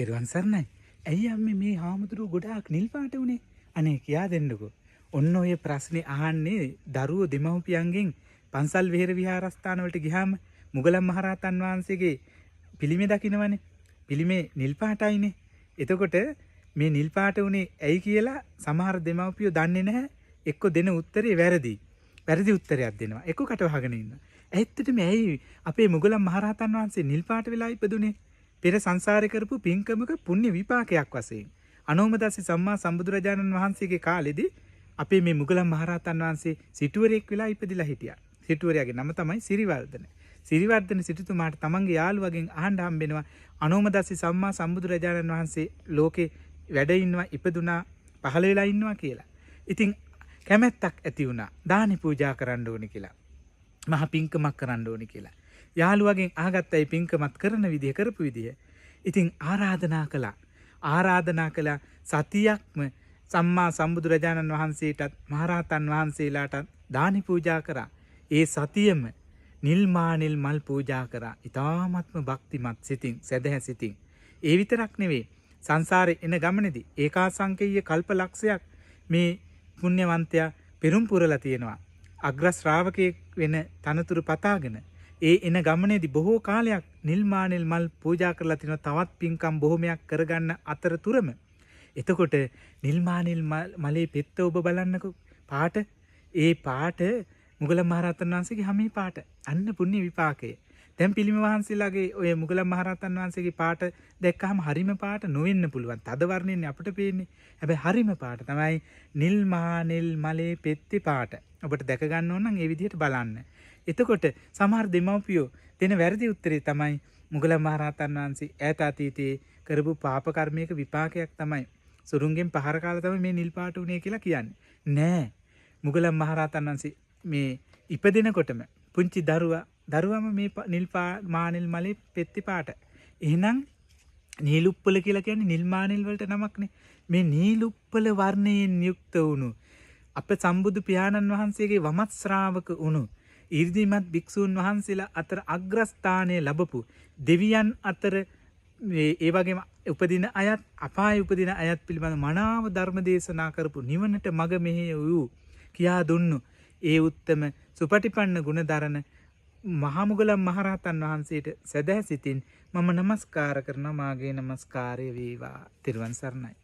තෙරුවන් සරණයි. ඇයි අම්මේ මේ හාමුදුරුවෝ ගොඩාක් නිල් පාට උනේ? අනේ කියා දෙන්නකෝ. ඔන්න ඔය ප්‍රශ්නේ අහන්නේ දරුවෝ දෙමව්පියන්ගෙන් පන්සල් විහෙර විහාරස්ථාන වලට ගියාම මුගලන් මහරහතන් වහන්සේගේ පිළිමේ දකින්නවනේ. පිළිමේ නිල් පාටයිනේ. එතකොට මේ නිල් පාට උනේ ඇයි කියලා සමහර දෙමව්පියෝ දන්නේ නැහැ. එක්ක දෙන උත්තරේ වැරදි. වැරදි උත්තරයක් දෙනවා. එක්ක කට වහගෙන ඉන්නවා. ඇත්තටම ඇයි අපේ මුගලන් මහරහතන් වහන්සේ නිල් පාට වෙලා ඉපදුනේ? පෙර සංසාරේ කරපු පින්කමක පුණ්‍ය විපාකයක් වශයෙන්. අනෝමදස්සි සම්මා සම්බුදුරජාණන් වහන්සේගේ කාලෙදී අපේ මේ මුගලන් මහරහතන් වහන්සේ සිටුවරයෙක් වෙලා ඉපදිලා හිටියා. සිටුවරයාගේ නම තමයි සිරිවර්ධන. සිරිවර්ධන සිටුතුමාට තමන්ගේ යාළුවගෙන් අහන්න හම්බෙනවා අනෝමදස්සි සම්මා සම්බුදුරජාණන් වහන්සේ ලෝකේ වැඩ ඉන්නවා ඉපදුනා පහළ වෙලා ඉන්නවා කියලා. ඉතින් කැමැත්තක් ඇති වුණා දානි පූජා කරන්න ඕනේ කියලා. මහ පින්කමක් කරන්න ඕනේ කියලා. යාළුවගෙන් අහගත්තයි පින්කමත් කරන විදිය කරපු විදිය. ඉතින් ආරාධනා කළා සතියක්ම සම්මා සම්බුදුරජාණන් වහන්සේටත් මහරහතන් වහන්සේලාටත් දානි පූජා කරා. ඒ සතියෙම නිල් මල් පූජා කරා. ඊ타ත්ම භක්තිමත් සිතින් සදහැ සිතින්. ඒ විතරක් නෙවෙයි සංසාරේ එන ගමනේදී ඒකාසංකේය කල්පලක්ෂයක් මේ පුණ්‍යවන්තයා පෙරම් පුරලා තියෙනවා. අග්‍ර ශ්‍රාවකයෙක් වෙන තනතුරු පතාගෙන ඒ එන ගමනේදී බොහෝ කාලයක් නිල් මල් පූජා කරලා තිනවා. තවත් පින්කම් බොහොමයක් කරගන්න අතරතුරම එතකොට නිල් මලේ පෙත්ත ඔබ බලන්නකෝ පාට. ඒ පාට මුගලන් මහරහතන් වහන්සේගේ හැමේ පාට. අන්න පුණ්‍ය විපාකය. දැන් පිළිම වහන්සේලාගේ ඔය මුගලන් මහරහතන් වහන්සේගේ පාට දැක්කහම හරිම පාට නොවෙන්න පුළුවන්. තද වර්ණයෙන් අපිට පේන්නේ. හැබැයි හරිම පාට තමයි නිල් මලේ පෙත්තේ පාට. ඔබට දැක ගන්න ඕන නම් ඒ විදිහට බලන්න. එතකොට සමහර දෙමව්පියෝ දෙන වැරදි උත්තරේ තමයි මුගලන් මහරහතන් වහන්සේ ඈත අතීතයේ කරපු පාප කර්මයක විපාකයක් තමයි සුරුංගෙන් පහර කාලා තමයි මේ නිල් පාට උනේ කියලා කියන්නේ. නෑ. මුගලන් මහරහතන් වහන්සේ මේ ඉපදෙනකොටම පුංචි දරුවම මේ නිල් මලේ පෙත්ති පාට. එහෙනම් නීලුප්පල කියලා කියන්නේ නිල් මානෙල් වලට නමක්නේ. මේ නීලුප්පල වර්ණයෙන් යුක්ත වුණු අප සම්බුදු පියාණන් වහන්සේගේ වමත් ශ්‍රාවක වුණු ඊර්දිමත් භික්ෂූන් වහන්සේලා අතර අග්‍රස්ථානය ලැබපු දෙවියන් අතර ඒ වගේම උපදින අයත් අපාය උපදින අයත් පිළිබඳ මනාව ධර්ම දේශනා කරපු නිවනට මඟ මෙහෙය වූ කියා දුන්නු ඒ උත්තම සුපටිපන්න ගුණධරණ මහමුගලන් මහරහතන් වහන්සේට සදහැ සිතින් මම নমස්කාර කරනවා. මාගේ নমස්කාරය වේවා. ත්‍රිවන් සරණයි.